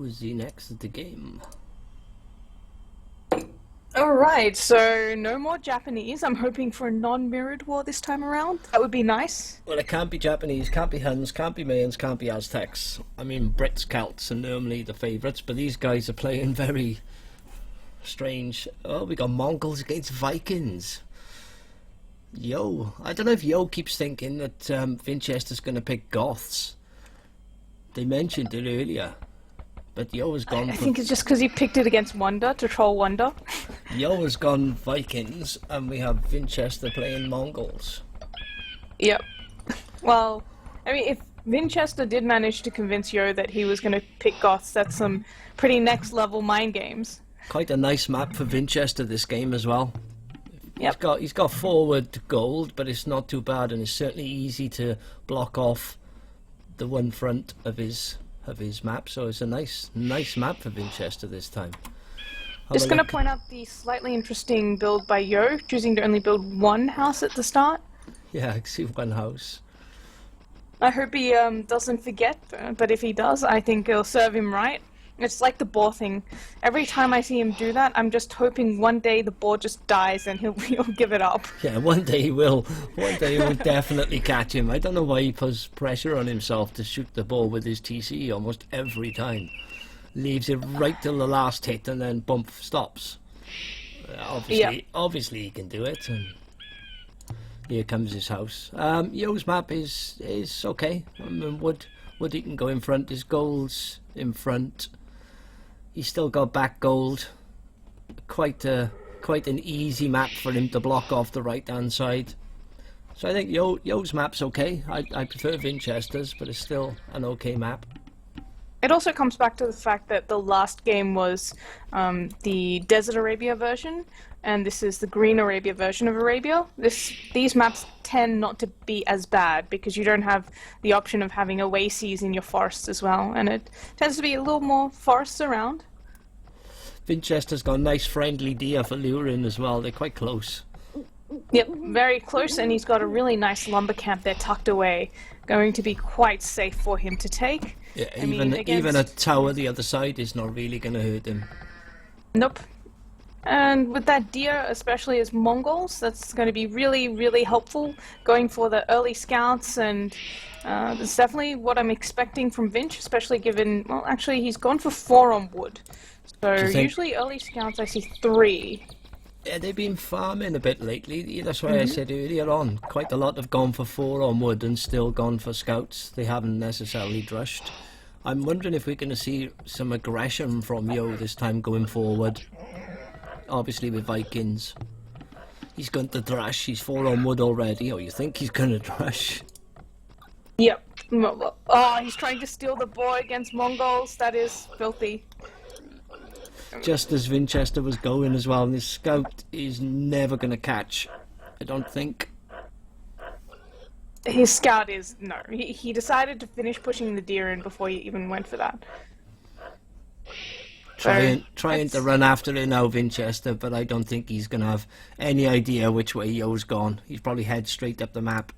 Who's the next of the game? Alright, so no more Japanese. I'm hoping for a non-mirrored war this time around. That would be nice. Well, it can't be Japanese, can't be Huns, can't be Mayans, can't be Aztecs. I mean, Brits, Celts are normally the favourites, but these guys are playing very strange. Oh, we got Mongols against Vikings. Yo, I don't know if Yo keeps thinking that Vinchester's going to pick Goths. They mentioned it earlier. But Yo has gone I think it's just because he picked it against Wonder to troll Wonder. Yo has gone Vikings, and we have Vinchester playing Mongols. Yep. Well, I mean, if Vinchester did manage to convince Yo that he was going to pick Goths, that's some pretty next-level mind games. Quite a nice map for Vinchester this game as well. Yep. He's got forward gold, but it's not too bad, and it's certainly easy to block off the one front of his map. So it's a nice map for Vinchester this time. Just going to point out the slightly interesting build by Yo, choosing to only build one house at the start. Yeah, I see one house. I hope he doesn't forget, but if he does, I think it'll serve him right. It's like the boar thing. Every time I see him do that, I'm just hoping one day the boar just dies and he'll give it up. Yeah, one day he will. One day he will definitely catch him. I don't know why he puts pressure on himself to shoot the ball with his TC almost every time. Leaves it right till the last hit and then bump stops. Obviously he can do it. And here comes his house. Yo's map is okay. I mean, Wood he can go in front. His gold's in front. He's still got back gold. Quite an easy map for him to block off the right hand side. So I think Yo's map's okay. I prefer Vinchester's, but it's still an okay map. It also comes back to the fact that the last game was the Desert Arabia version, and this is the Green Arabia version of Arabia. These maps tend not to be as bad because you don't have the option of having oases in your forests as well, and it tends to be a little more forests around. Vinchester's got a nice friendly deer for luring as well. They're quite close. Yep, very close, and he's got a really nice lumber camp there tucked away. Going to be quite safe for him to take. Yeah, even a tower the other side is not really going to hurt him. Nope. And with that deer, especially as Mongols, that's going to be really, really helpful going for the early scouts, and that's definitely what I'm expecting from Vinch, especially given, well, actually he's gone for 4 on wood. So usually early scouts I see 3. Yeah, they've been farming a bit lately. That's why I said earlier on, quite a lot have gone for 4 on wood and still gone for scouts. They haven't necessarily drushed. I'm wondering if we're going to see some aggression from Yo this time going forward. Obviously with Vikings. He's going to thrash. He's 4 on wood already. Oh, you think he's going to thrash? Yep. Oh, he's trying to steal the boar against Mongols. That is filthy. Just as Vinchester was going as well, and this scout is never going to catch, I don't think. His scout is, no. He decided to finish pushing the deer in before he even went for that. Trying to run after it now, Vinchester, but I don't think he's going to have any idea which way Yo's gone. He's probably head straight up the map.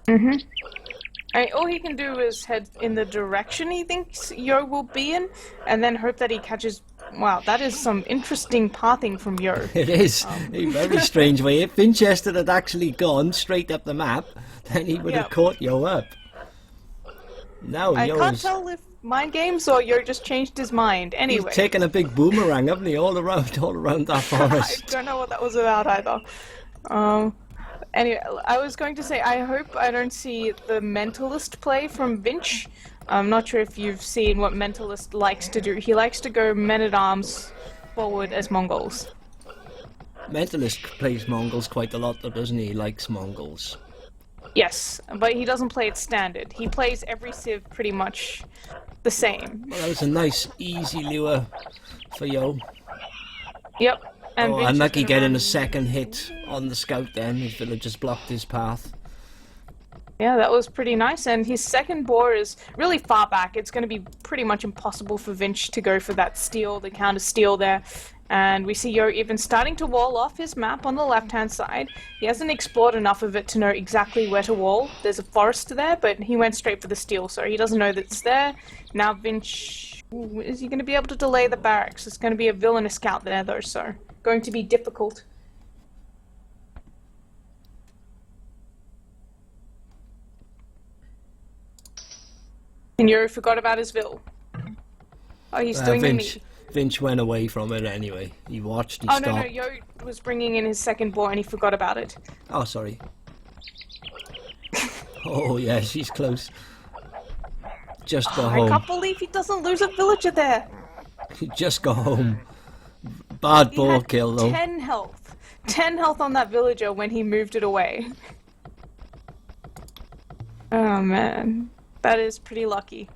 All he can do is head in the direction he thinks Yo will be in, and then hope that he catches... Wow, that is some interesting pathing from Yo. It is a very strange way. If Vinchester had actually gone straight up the map, then he would have caught Yo up. Now I can't tell if mind games or Yo just changed his mind. Anyway, he's taken a big boomerang, haven't he, all around that forest. I don't know what that was about either. Anyway, I was going to say, I hope I don't see the Mentalist play from Vinch. I'm not sure if you've seen what Mentalist likes to do. He likes to go men-at-arms forward as Mongols. Mentalist plays Mongols quite a lot, though, doesn't he? He likes Mongols. Yes, but he doesn't play it standard. He plays every civ pretty much the same. Well, that was a nice, easy lure for Yo. Yep. And unlucky getting a second hit on the scout then. His villagers blocked his path. Yeah, that was pretty nice, and his second boar is really far back. It's going to be pretty much impossible for Vinch to go for that steal, the counter steal there. And we see Yo even starting to wall off his map on the left-hand side. He hasn't explored enough of it to know exactly where to wall. There's a forest there, but he went straight for the steal, so he doesn't know that it's there. Now Vinch Ooh, is he going to be able to delay the barracks? There's going to be a villainous scout there, though, so going to be difficult. And Yo forgot about his Vil. Oh, he's doing the knee. Vinch went away from it anyway. He watched, he stopped. No, Yo was bringing in his second boar and he forgot about it. Oh, sorry. Oh, yeah, she's close. Just go home. I can't believe he doesn't lose a villager there. Just go home. Bad boar kill, though. 10 health. 10 health on that villager when he moved it away. Oh, man. That is pretty lucky.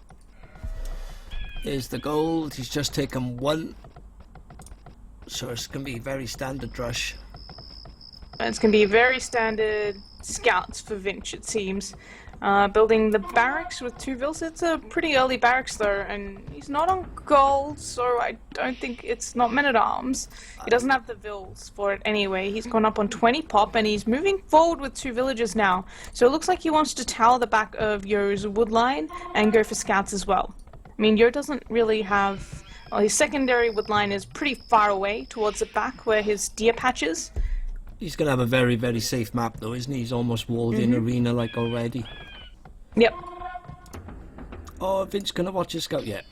There's the gold. He's just taken one. So it's going to be very standard rush. And it's going to be very standard scouts for Vinch, it seems. Building the barracks with 2 Vils. It's a pretty early barracks, though, and he's not on gold, so I don't think it's not men-at-arms. He doesn't have the Vils for it anyway. He's gone up on 20 pop, and he's moving forward with 2 villagers now. So it looks like he wants to tower the back of Yo's wood line and go for scouts as well. I mean, Yo doesn't really have... Well, his secondary wood line is pretty far away towards the back where his deer patch is. He's going to have a very, very safe map, though, isn't he? He's almost walled in arena, like, already. Yep. Oh, Vince going to watch his scout yet.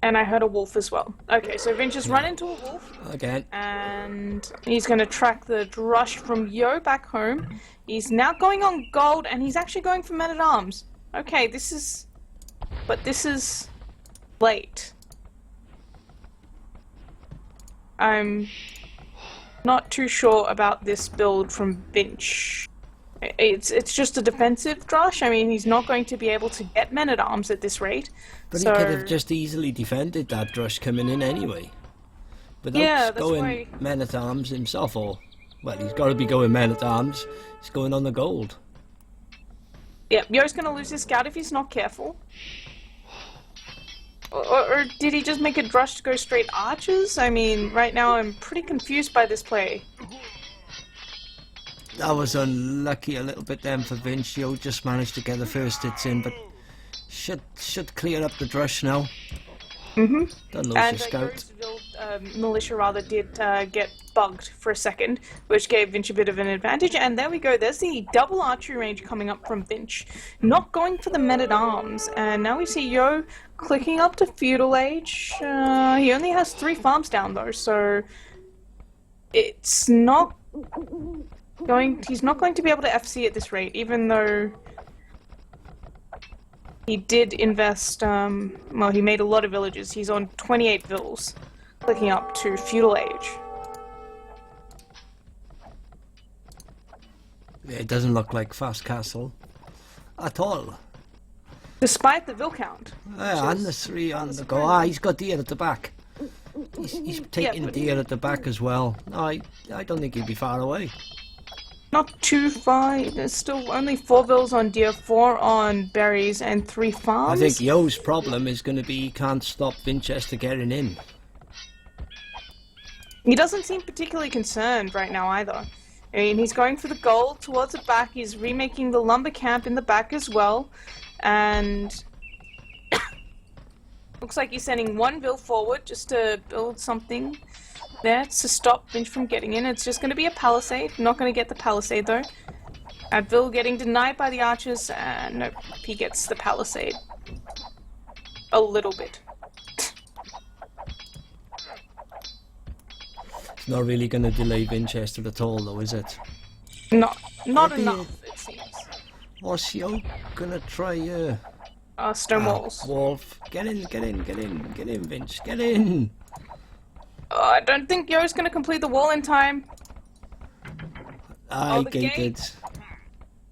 And I heard a wolf as well. Okay, so Vince just run into a wolf. Again. And he's going to track the drush from Yo back home. He's now going on gold, and he's actually going for men-at-arms. Okay, this is... But this is... late. I'm not too sure about this build from Vinch. It's just a defensive drush. I mean, he's not going to be able to get men-at-arms at this rate. But so... he could have just easily defended that drush coming in anyway. Without going men-at-arms himself, or... Well, he's got to be going men-at-arms. He's going on the gold. Yeah, Yo's going to lose his scout if he's not careful. Or did he just make a drush to go straight archers? I mean, right now I'm pretty confused by this play. That was unlucky a little bit then for Vinch. Yo just managed to get the first hits in, but should clear up the drush now. Don't lose your scout. Militia rather did get bugged for a second, which gave Vinch a bit of an advantage. And there we go. There's the double archery range coming up from Vinch. Not going for the men-at-arms. And now we see Yo clicking up to feudal age. He only has 3 farms down though, so it's not going. He's not going to be able to FC at this rate, even though. He did invest, well, he made a lot of villages. He's on 28 vills, clicking up to feudal age. It doesn't look like fast castle at all. Despite the vill count. Yeah, and the 3 on the go. Ah, he's got deer at the back. He's taking deer at the back as well. No, I don't think he'd be far away. Not too far. There's still only 4 vills on deer, 4 on berries, and 3 farms. I think Yo's problem is going to be he can't stop Vinchester getting in. He doesn't seem particularly concerned right now either. I mean, he's going for the gold towards the back. He's remaking the lumber camp in the back as well. And looks like he's sending 1 vill forward just to build something there to stop Vinch from getting in. It's just going to be a palisade. Not going to get the palisade though. Advil getting denied by the archers, and nope, he gets the palisade. A little bit. It's not really going to delay Vinchester at all though, is it? Not enough, it seems. What's Yo gonna try? Stone walls. Wolf, get in, Vinch, get in! I don't think Yo's gonna complete the wall in time. I gated.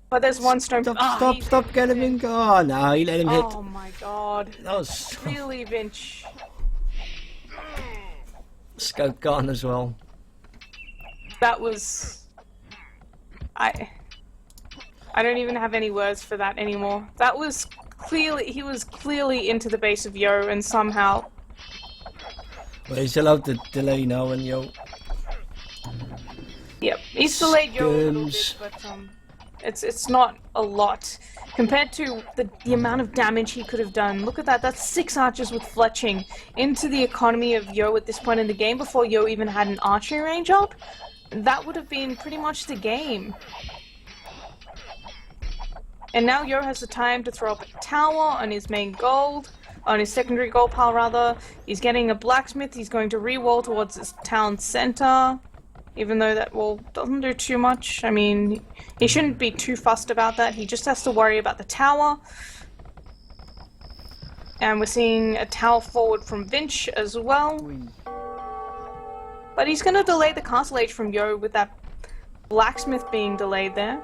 But there's 1 stone. Stop, get him in. Oh no, he let him hit. Oh my god. That was Really, Vinch. Scout gone as well. That was... I don't even have any words for that anymore. That was clearly... He was clearly into the base of Yo, and somehow... Well, he's allowed to delay now, and Yo... Yep, he's delayed Yo a little bit, but It's not a lot compared to the amount of damage he could have done. Look at that. That's 6 archers with fletching into the economy of Yo at this point in the game before Yo even had an archery range up. That would have been pretty much the game. And now Yo has the time to throw up a tower on his main gold, on his secondary gold pile rather. He's getting a blacksmith. He's going to re-wall towards his town center. Even though that wall doesn't do too much. I mean, he shouldn't be too fussed about that. He just has to worry about the tower. And we're seeing a tower forward from Vinch as well. But he's going to delay the castle age from Yo with that blacksmith being delayed there.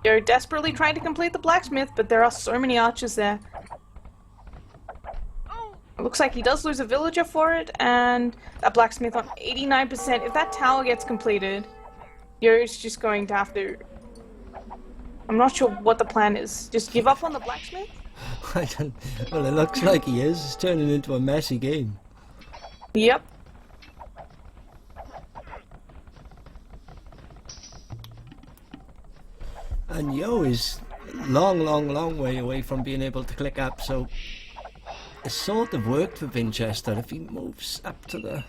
Yo desperately trying to complete the blacksmith, but there are so many archers there. It looks like he does lose a villager for it, and that blacksmith on 89%. If that tower gets completed, Yo's just going to have to... I'm not sure what the plan is. Just give up on the blacksmith? I don't... Well, it looks like he is. It's turning into a messy game. Yep. And Yo is long way away from being able to click up, so... It sort of worked for Vinchester if he moves up to the...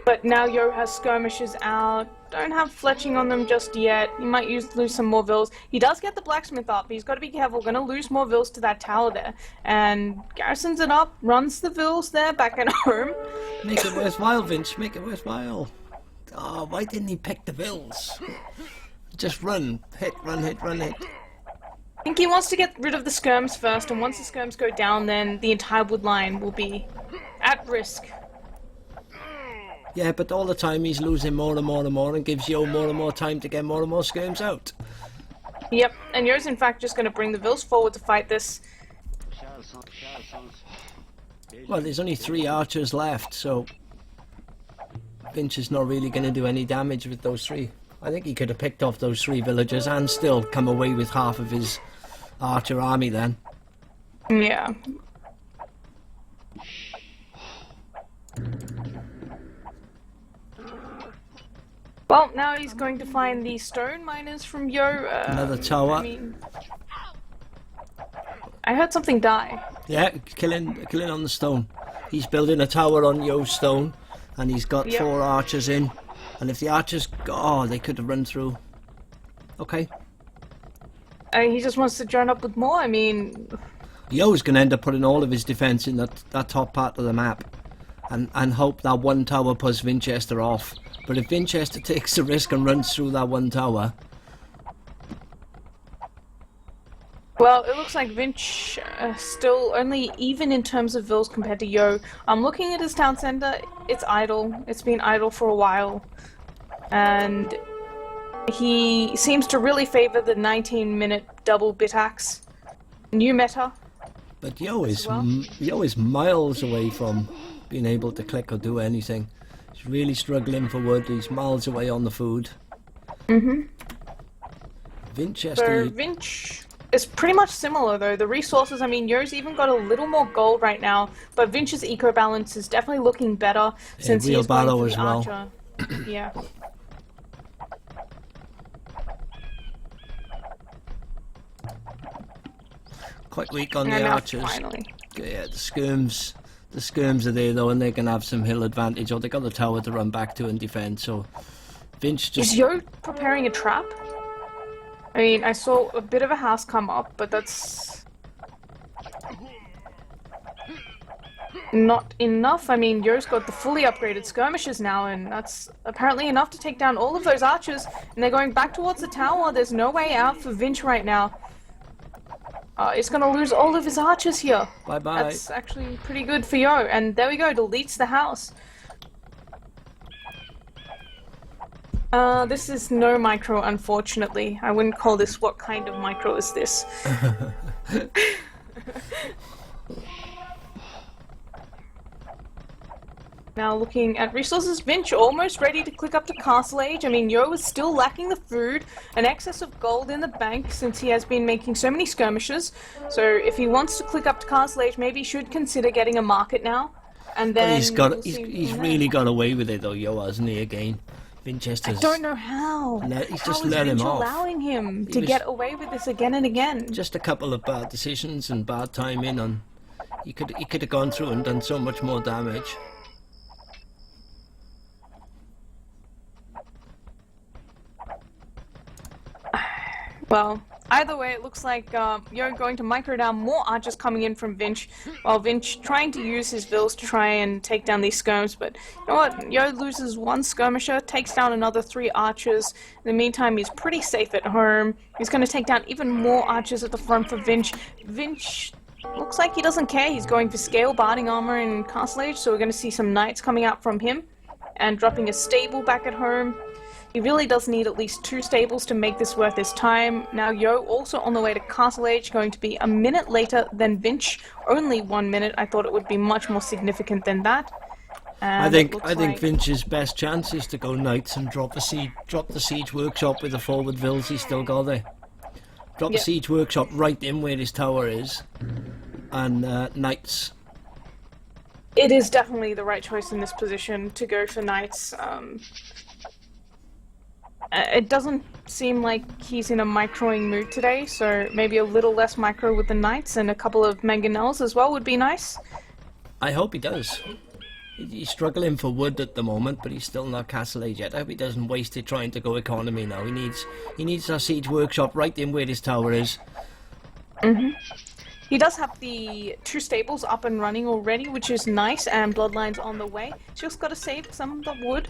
But now Yo has skirmishes out. Don't have fletching on them just yet. He might lose some more vills. He does get the blacksmith up, but he's got to be careful. Gonna lose more vills to that tower there. And garrisons it up, runs the vills there back at home. Make it worthwhile, Vinch. Make it worthwhile. Oh, why didn't he pick the vills? Just run. Hit, run, hit, run, hit. I think he wants to get rid of the skirms first, and once the skirms go down, then the entire wood line will be at risk. Yeah, but all the time he's losing more and more and more, and gives Yo more and more time to get more and more skirms out. Yep, and Yo's in fact just going to bring the vills forward to fight this. Well, there's only 3 archers left, so Vinch is not really going to do any damage with those 3. I think he could have picked off those 3 villagers and still come away with half of his archer army then. Yeah. Well, now he's going to find the stone miners from Yo. Another tower. I heard something die. Yeah, killing on the stone. He's building a tower on Yo's stone, and he's got 4 archers in. And if the archers... Oh, they could have run through. Okay. He just wants to join up with more, I mean... Yo's going to end up putting all of his defence in that top part of the map. And hope that one tower puts Vinchester off. But if Vinchester takes the risk and runs through that one tower... Well, it looks like Vinch still only even in terms of vills compared to Yo. I'm looking at his town centre. It's idle. It's been idle for a while. And he seems to really favour the 19-minute double bit axe. New meta. But Yo is miles away from being able to click or do anything. He's really struggling for wood. He's miles away on the food. Vinchester... So Vinch... It's pretty much similar though. The resources, I mean, Yo's even got a little more gold right now, but Vinch's eco balance is definitely looking better since he is going for the archer. Yeah. Quite weak on the archers. Finally. Yeah, the skirms are there though, and they can have some hill advantage, or they got the tower to run back to and defend. So Vinch just... Is Yo preparing a trap? I mean, I saw a bit of a house come up, but that's not enough. I mean, Yo's got the fully upgraded skirmishers now, and that's apparently enough to take down all of those archers, and they're going back towards the tower. There's no way out for Vinch right now. He's gonna lose all of his archers here. Bye-bye. That's actually pretty good for Yo, and there we go, deletes the house. This is no micro, unfortunately. I wouldn't call this. What kind of micro is this? Now looking at resources, Vinch almost ready to click up to Castle Age. I mean, Yo is still lacking the food, an excess of gold in the bank since he has been making so many skirmishes. So if he wants to click up to Castle Age, maybe he should consider getting a market now. And then he's really got away with it though, Yo, hasn't he, again? Vinchester's... I don't know how. He's How just is let him Vinch off. allowing him He to was- get away with this again and again? Just a couple of bad decisions and bad timing on... He could have gone through and done so much more damage. Well, either way, it looks like you're going to micro down more archers coming in from Vinch, while Vinch trying to use his vills to try and take down these skirms, but you know what? Yo loses one skirmisher, takes down another 3 archers. In the meantime, he's pretty safe at home. He's going to take down even more archers at the front for Vinch. Vinch looks like he doesn't care. He's going for scale, barding armor, and castle age, so we're going to see some knights coming out from him, and dropping a stable back at home. He really does need at least 2 stables to make this worth his time. Now Yo also on the way to Castle Age, going to be a minute later than Vinch. Only 1 minute. I thought it would be much more significant than that. And I think like... Vinch's best chance is to go knights and drop the siege workshop with the forward vills he's still got there. Drop the siege workshop right in where his tower is, and knights. It is definitely the right choice in this position to go for knights. It doesn't seem like he's in a microing mood today, so maybe a little less micro with the knights and a couple of mangonels as well would be nice. I hope he does. He's struggling for wood at the moment, but he's still not castle age yet. I hope he doesn't waste it trying to go economy now. He needs our siege workshop right in where his tower is. He does have the 2 stables up and running already, which is nice, and bloodlines on the way. Just got to save some of the wood,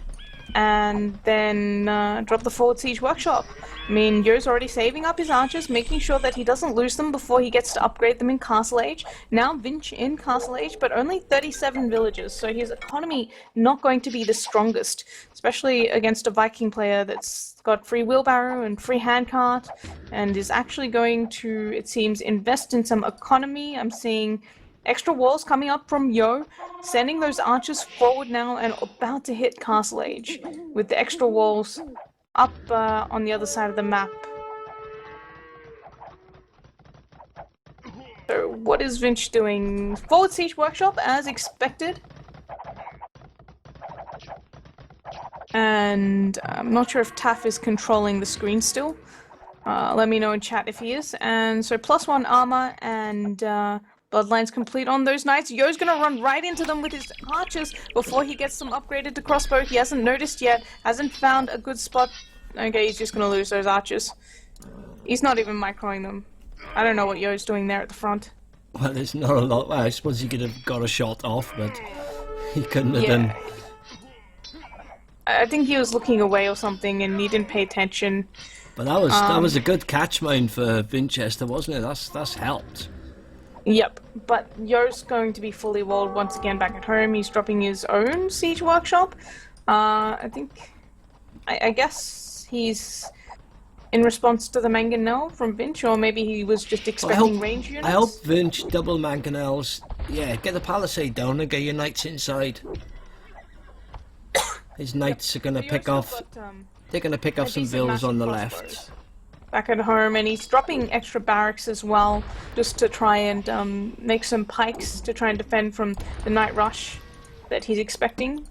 and then drop the forward siege workshop. I mean, Yo's already saving up his archers, making sure that he doesn't lose them before he gets to upgrade them in Castle Age. Now Vinch in Castle Age, but only 37 villagers, so his economy not going to be the strongest, especially against a Viking player that's got free wheelbarrow and free handcart, and is actually going to, it seems, invest in some economy. I'm seeing extra walls coming up from Yo, sending those archers forward now and about to hit Castle Age with the extra walls up on the other side of the map. So what is Vinch doing? Forward siege workshop as expected. And I'm not sure if Taff is controlling the screen still. Let me know in chat if he is. And so +1 armor and bloodlines complete on those knights. Yo's gonna run right into them with his archers before he gets them upgraded to crossbow. He hasn't noticed yet, hasn't found a good spot. Okay, he's just gonna lose those archers. He's not even microing them. I don't know what Yo's doing there at the front. Well, there's not a lot. Well, I suppose he could have got a shot off, but he couldn't have done. I think he was looking away or something and he didn't pay attention. But that was a good catch mine for Vinchester, wasn't it? That's helped. Yep, but Yo's going to be fully walled once again back at home. He's dropping his own siege workshop. I guess he's in response to the mangonel from Vinch, or maybe he was just expecting range units. I hope Vinch double mangonels. Yeah, get the palisade down and get your knights inside. His knights are gonna pick off. They're gonna pick off some vills on the left. Back at home, and he's dropping extra barracks as well, just to try and make some pikes to try and defend from the night rush that he's expecting.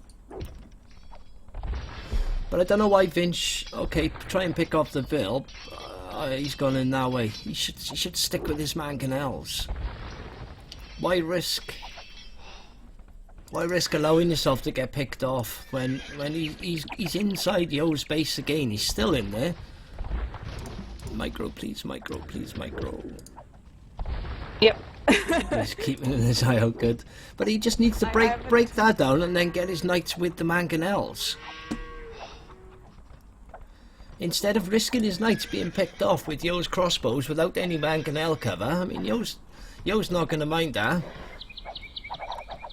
But I don't know why Vinch. Okay, try and pick off the vill. He's gone in that way. He should stick with his mangonels. Why risk? Why risk allowing yourself to get picked off when he's inside Yo's base again? He's still in there. Micro, please, micro, please, micro. Yep. He's keeping his eye out good. But he just needs to break that down and then get his knights with the mangonels. Instead of risking his knights being picked off with Yo's crossbows without any mangonel cover, I mean, Yo's not going to mind that.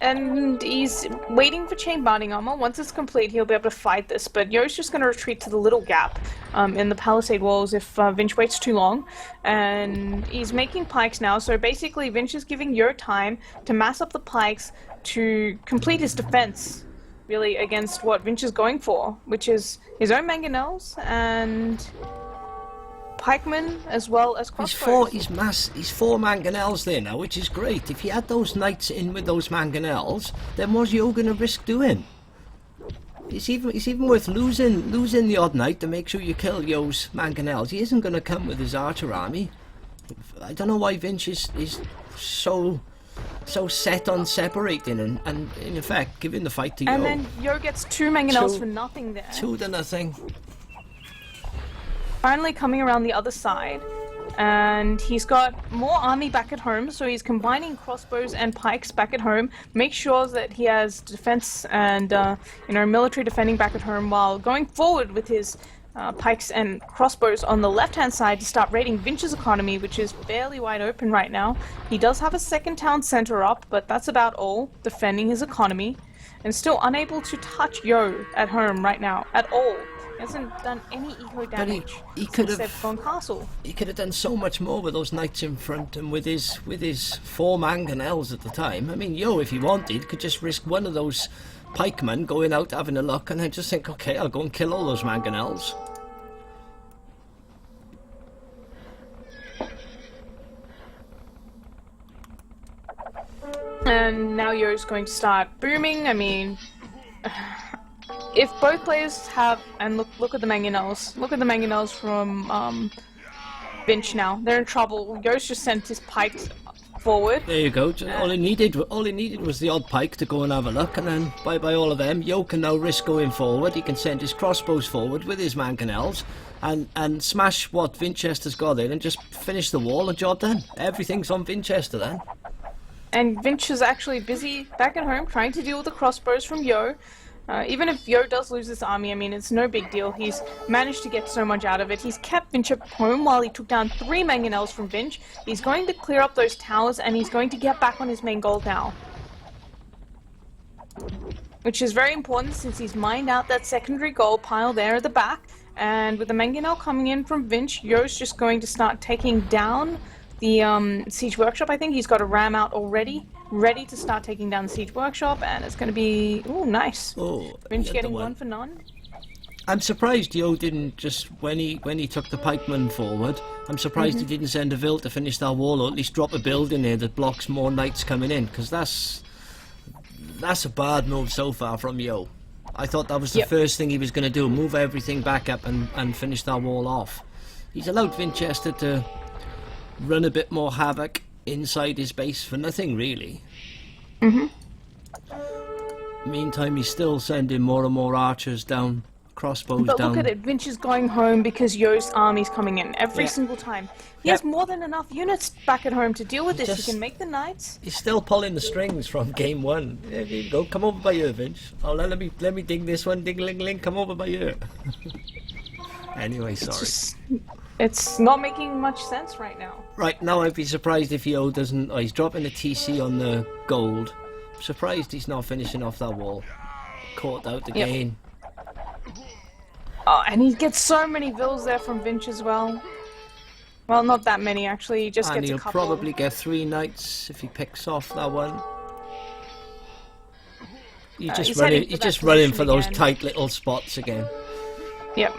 And he's waiting for chain binding armor. Once it's complete, he'll be able to fight this. But Yo's just going to retreat to the little gap in the palisade walls if Vinch waits too long. And he's making pikes now. So basically, Vinch is giving Yo time to mass up the pikes to complete his defense, really, against what Vinch is going for, which is his own mangonels and pikemen as well as crossbows. He's 4 mangonels there now, which is great. If he had those knights in with those mangonels, then what's Yo going to risk doing? It's even worth losing the odd knight to make sure you kill Yo's mangonels. He isn't going to come with his archer army. I don't know why Vinch is so set on separating and in effect giving the fight to Yo. And then Yo gets 2 mangonels for nothing there. 2 to nothing. Finally coming around the other side, and he's got more army back at home, so he's combining crossbows and pikes back at home. Make sure that he has defense and military defending back at home while going forward with his pikes and crossbows on the left-hand side to start raiding Vinch's economy, which is fairly wide open right now. He does have a second town center up, but that's about all, defending his economy, and still unable to touch Yo at home right now at all. He hasn't done any eco damage he could since have they've gone castle. He could have done so much more with those knights in front and with his 4 mangonels at the time. I mean, Yo, if he wanted, could just risk one of those pikemen going out having a look and then just think, okay, I'll go and kill all those mangonels. And now Yo's going to start booming. I mean, if both players have, and look at the mangonels. Look at the mangonels from Vinch now. They're in trouble. Yo's just sent his pikes forward. There you go. All he needed was the odd pike to go and have a look, and then bye bye all of them. Yo can now risk going forward. He can send his crossbows forward with his mangonels and smash what Vinchester's got in and just finish the wall and job done. Everything's on Vinchester then. And Vinch is actually busy back at home trying to deal with the crossbows from Yo. Even if Yo does lose this army, I mean, it's no big deal. He's managed to get so much out of it. He's kept Vinch at home while he took down 3 mangonels from Vinch. He's going to clear up those towers, and he's going to get back on his main gold now. Which is very important since he's mined out that secondary gold pile there at the back. And with the mangonel coming in from Vinch, Yo's just going to start taking down the Siege Workshop. I think he's got a ram out already, ready to start taking down the Siege Workshop, and it's going to be, ooh, nice. Oh, Vinch getting 1 for none. I'm surprised Yo didn't just, when he took the pikemen forward, I'm surprised he didn't send a Vil to finish that wall, or at least drop a build in there that blocks more knights coming in, because that's a bad move so far from Yo. I thought that was the first thing he was going to do, move everything back up and finish that wall off. He's allowed Vinchester to run a bit more havoc inside his base for nothing, really. Meantime, he's still sending more and more archers down, crossbows but down. Look at it, Vinch is going home because Yo's army's coming in every single time. He has more than enough units back at home to deal with this. He can make the knights. He's still pulling the strings from game 1. There you go, come over by here, Vinch. Oh, let me dig this one, ding-a-ling-a-ling, come over by here. Anyway, sorry. It's not making much sense right now. Right, now I'd be surprised if Yo doesn't... Oh, he's dropping the TC on the gold. Surprised he's not finishing off that wall. Caught out again. Oh, and he gets so many Vils there from Vinch as well. Well, not that many, actually. He just gets a couple. And he'll probably get 3 knights if he picks off that one. He's just running for those tight little spots again. Yep.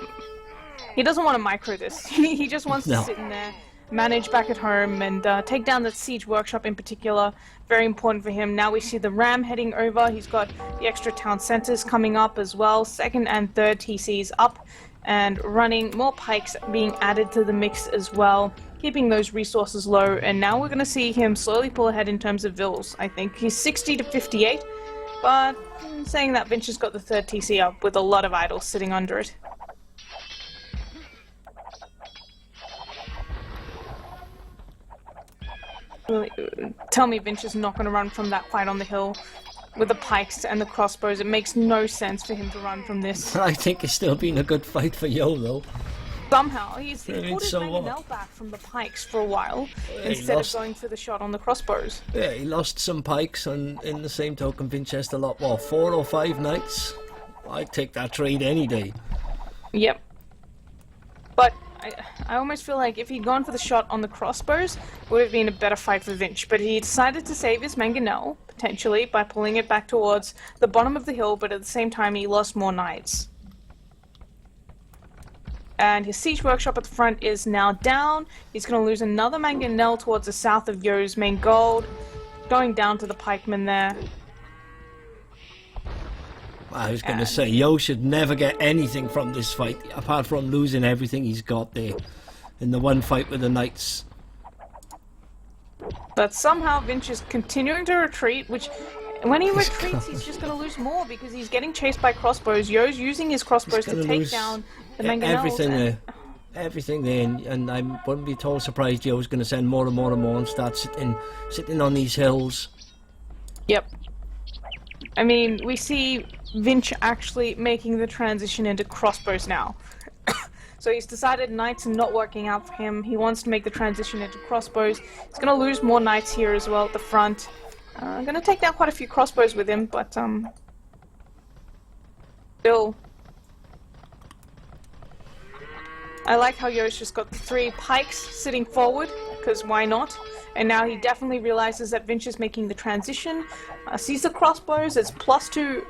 He doesn't want to micro this. He just wants to sit in there, manage back at home, and take down the Siege Workshop in particular. Very important for him. Now we see the Ram heading over. He's got the extra town centers coming up as well. 2nd and 3rd TCs up and running. More pikes being added to the mix as well, keeping those resources low. And now we're going to see him slowly pull ahead in terms of Vils. I think he's 60 to 58, but saying that, Vinch has got the 3rd TC up with a lot of idols sitting under it. Tell me Vinch is not going to run from that fight on the hill with the pikes and the crossbows. It makes no sense for him to run from this. I think it's still been a good fight for Yo, though. Somehow, he pulled his mangonel back from the pikes for a while, instead of going for the shot on the crossbows. Yeah, he lost some pikes, and in the same token, Vinchester lost, 4 or 5 knights? I'd take that trade any day. Yep. But I almost feel like if he'd gone for the shot on the crossbows, it would have been a better fight for Vinch. But he decided to save his mangonel, potentially, by pulling it back towards the bottom of the hill, but at the same time he lost more knights. And his Siege Workshop at the front is now down. He's going to lose another mangonel towards the south of Yo's main gold, going down to the pikemen there. I was going to say, Yo should never get anything from this fight, apart from losing everything he's got there in the one fight with the Knights. But somehow Vinch is continuing to retreat, which when he retreats, he's just going to lose more because he's getting chased by crossbows. Yo's using his crossbows to take down the mangonels. Everything there, and I wouldn't be at all surprised Yo's going to send more and more and more and start sitting on these hills. Yep. I mean, we see Vinch actually making the transition into crossbows now. So he's decided knights are not working out for him. He wants to make the transition into crossbows. He's going to lose more knights here as well at the front. Going to take down quite a few crossbows with him, but still. I like how Yo's just got the 3 pikes sitting forward, because why not? And now he definitely realizes that Vinch is making the transition. Sees the crossbows, it's +2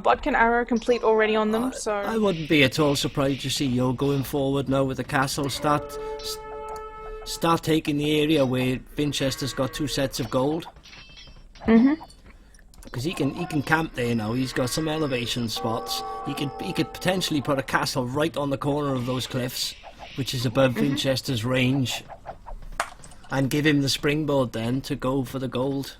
bodkin arrow complete already on them, so... I wouldn't be at all surprised to see Yo going forward now with the castle. Start taking the area where Vinchester's got 2 sets of gold. Because he can camp there now. He's got some elevation spots. He could potentially put a castle right on the corner of those cliffs, which is above Vinchester's range, and give him the springboard then to go for the gold.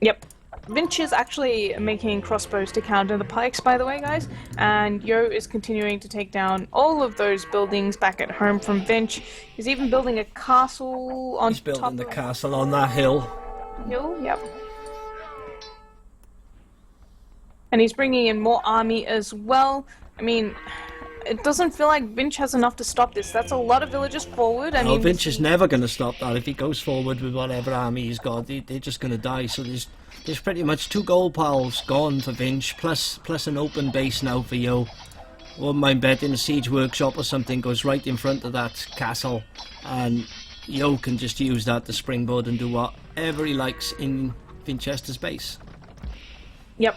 Yep. Vinch is actually making crossbows to counter the pikes, by the way, guys, and Yo is continuing to take down all of those buildings back at home from Vinch. He's even building a castle on top of... He's building the castle on that hill. Yep. And he's bringing in more army as well. I mean, it doesn't feel like Vinch has enough to stop this. That's a lot of villagers forward. I mean, Vinch is never going to stop that. If he goes forward with whatever army he's got, they're just going to die. So there's pretty much 2 gold piles gone for Vinch, plus an open base now for Yo. Wouldn't mind betting a siege workshop or something goes right in front of that castle, and Yo can just use that to springboard and do whatever he likes in Vinchester's base. Yep.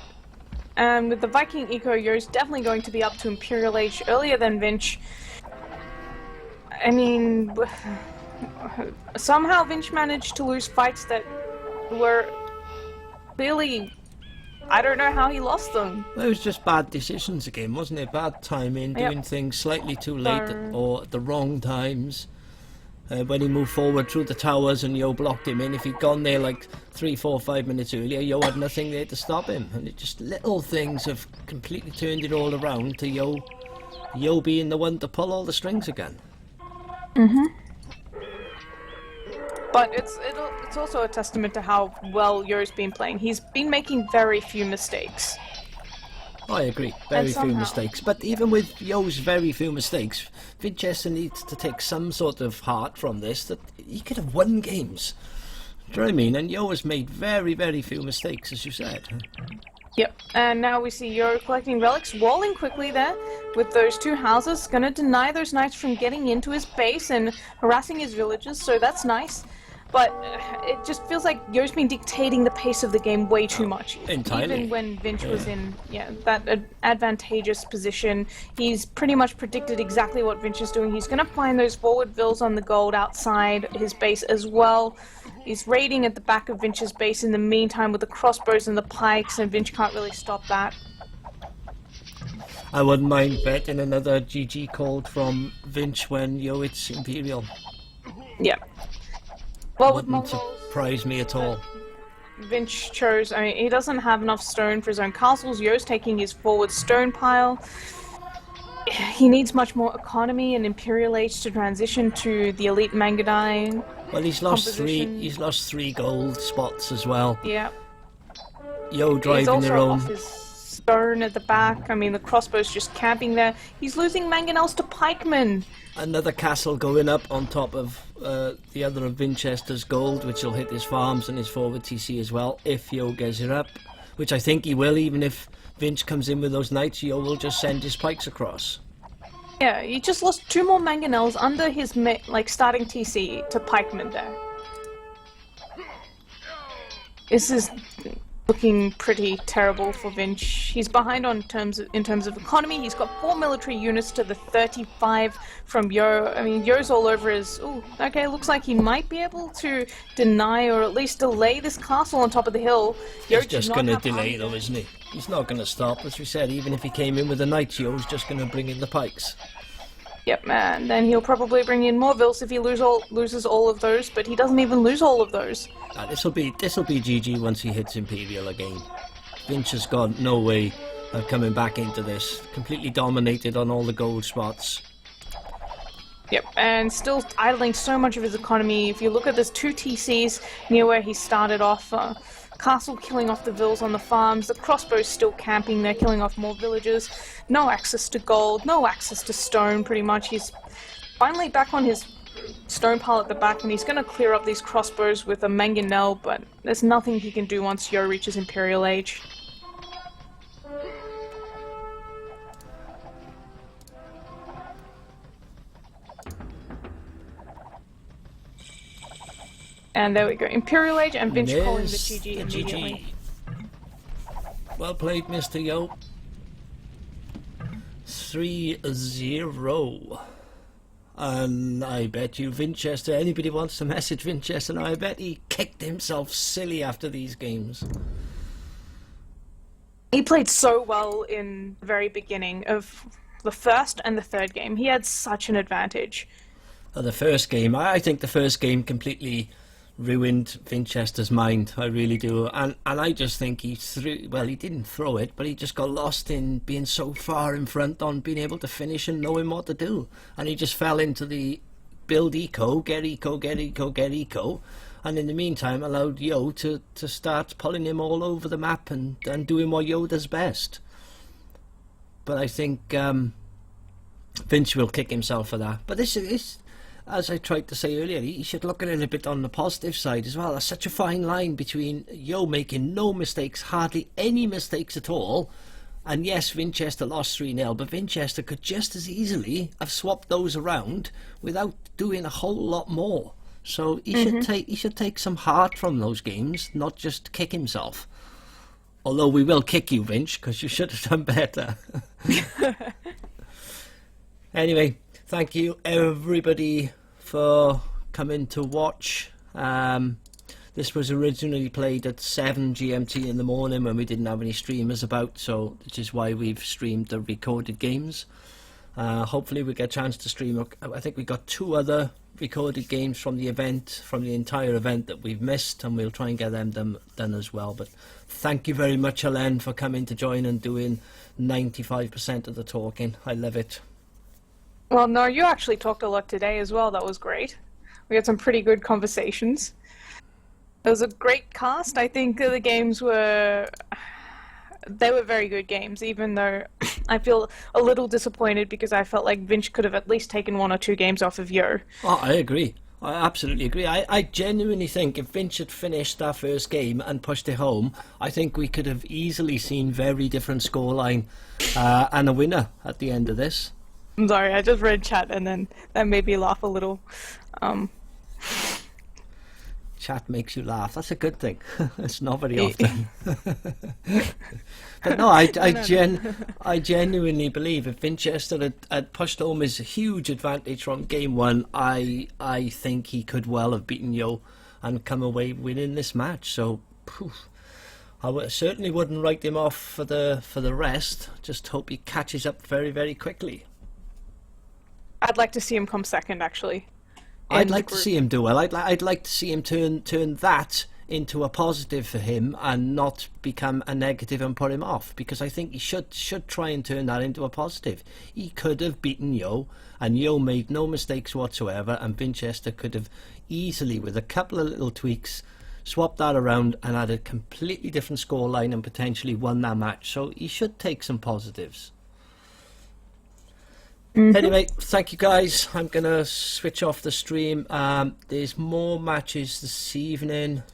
And with the Viking Eco, Yo's definitely going to be up to Imperial Age earlier than Vinch. I mean, somehow Vinch managed to lose fights that were clearly... I don't know how he lost them. It was just bad decisions again, wasn't it? Bad timing, doing things slightly too late or at the wrong times. When he moved forward through the towers and Yo blocked him in, if he'd gone there like 3, 4, 5 minutes earlier, Yo had nothing there to stop him. And it just little things have completely turned it all around to Yo being the one to pull all the strings again. But it's also a testament to how well Yo's been playing. He's been making very few mistakes. I agree, very few mistakes. But even with Yo's very few mistakes, Vinchester needs to take some sort of heart from this, that he could have won games. Do you know what I mean? And Yo has made very, very few mistakes, as you said. Yep, and now we see Yo collecting relics, walling quickly there with those 2 houses, gonna deny those knights from getting into his base and harassing his villagers, so that's nice. But it just feels like Yo's been dictating the pace of the game way too much. Entirely. Even when Vinch was in that advantageous position, he's pretty much predicted exactly what Vinch is doing. He's going to find those forward vills on the gold outside his base as well. He's raiding at the back of Vinch's base in the meantime with the crossbows and the pikes, and Vinch can't really stop that. I wouldn't mind betting another GG called from Vinch when Yo hits Imperial. Yeah. Well, wouldn't surprise me at all. Vinch chose, I mean, he doesn't have enough stone for his own castles. Yo's taking his forward stone pile. He needs much more economy and Imperial Age to transition to the elite Mangudai. Well, he's lost three gold spots as well. Yeah. Yo driving their own. He's also off his stone at the back. I mean, the crossbow's just camping there. He's losing mangonels to pikemen. Another castle going up on top of the other of Vinchester's gold, which will hit his farms and his forward TC as well, if Yo gets it up. Which I think he will, even if Vinch comes in with those knights, Yo will just send his pikes across. Yeah, he just lost 2 more mangonels under his starting TC to pikemen there. This looking pretty terrible for Vinch. He's behind in terms of economy. He's got 4 military units to the 35 from Yo. I mean, Yo's all over his. Oh, okay. Looks like he might be able to deny or at least delay this castle on top of the hill. He's just going to delay, though, isn't he? He's not going to stop. As we said, even if he came in with the knights, Yo's just going to bring in the pikes. Yep, and then he'll probably bring in more Vils if he loses all of those, but he doesn't even lose all of those. This'll be GG once he hits Imperial again. Vinch has got no way of coming back into this. Completely dominated on all the gold spots. Yep, and still idling so much of his economy. If you look at this 2 TCs near where he started off, Castle killing off the Vils on the farms, the crossbows still camping there, killing off more villagers, no access to gold, no access to stone pretty much. He's finally back on his stone pile at the back and he's going to clear up these crossbows with a mangonel, but there's nothing he can do once Yo reaches Imperial Age. And there we go, Imperial Age, and Vinch calling the GG immediately. Well played, Mr. Yo. 3-0. And I bet you Vinchester, anybody wants to message Vinchester now, I bet he kicked himself silly after these games. He played so well in the very beginning of the first and the third game. He had such an advantage. The first game, I think the first game completely ruined Vinchester's mind. I really do. And I just think he didn't throw it, but he just got lost in being so far in front on being able to finish and knowing what to do. And he just fell into the build eco, get eco, get eco, get eco. And in the meantime allowed Yo to start pulling him all over the map and doing what Yo does best. But I think Vinch will kick himself for that. But this is, as I tried to say earlier, he should look a little bit on the positive side as well. There's such a fine line between Yo making no mistakes, hardly any mistakes at all. And yes, Vinchester lost 3-0, but Vinchester could just as easily have swapped those around without doing a whole lot more. So he should take some heart from those games, not just kick himself. Although we will kick you, Vinch, because you should have done better. Anyway, thank you everybody for coming to watch. This was originally played at 7 GMT in the morning when we didn't have any streamers about, so which is why we've streamed the recorded games. Hopefully we get a chance to stream. I think we got 2 other recorded games from the event, from the entire event that we've missed, and we'll try and get them done as well. But thank you very much, Helen, for coming to join and doing 95% of the talking. I love it. Well, no, you actually talked a lot today as well. That was great. We had some pretty good conversations. It was a great cast. I think the games were very good games, even though I feel a little disappointed because I felt like Vinch could have at least taken 1 or 2 games off of Yo. Oh, I agree. I absolutely agree. I genuinely think if Vinch had finished that first game and pushed it home, I think we could have easily seen very different scoreline and a winner at the end of this. I'm sorry, I just read chat and then that made me laugh a little. Chat makes you laugh. That's a good thing. It's not very often. But no, I genuinely believe if Vinchester had pushed home his huge advantage from game 1, I think he could well have beaten Yo and come away winning this match. So I certainly wouldn't write him off for the rest. Just hope he catches up very, very quickly. I'd like to see him come second, actually. I'd like to see him do well. I'd like to see him turn that into a positive for him and not become a negative and put him off, because I think he should try and turn that into a positive. He could have beaten Yo, and Yo made no mistakes whatsoever, and Vinchester could have easily, with a couple of little tweaks, swapped that around and had a completely different scoreline and potentially won that match. So he should take some positives. Anyway, thank you guys. I'm gonna switch off the stream. There's more matches this evening.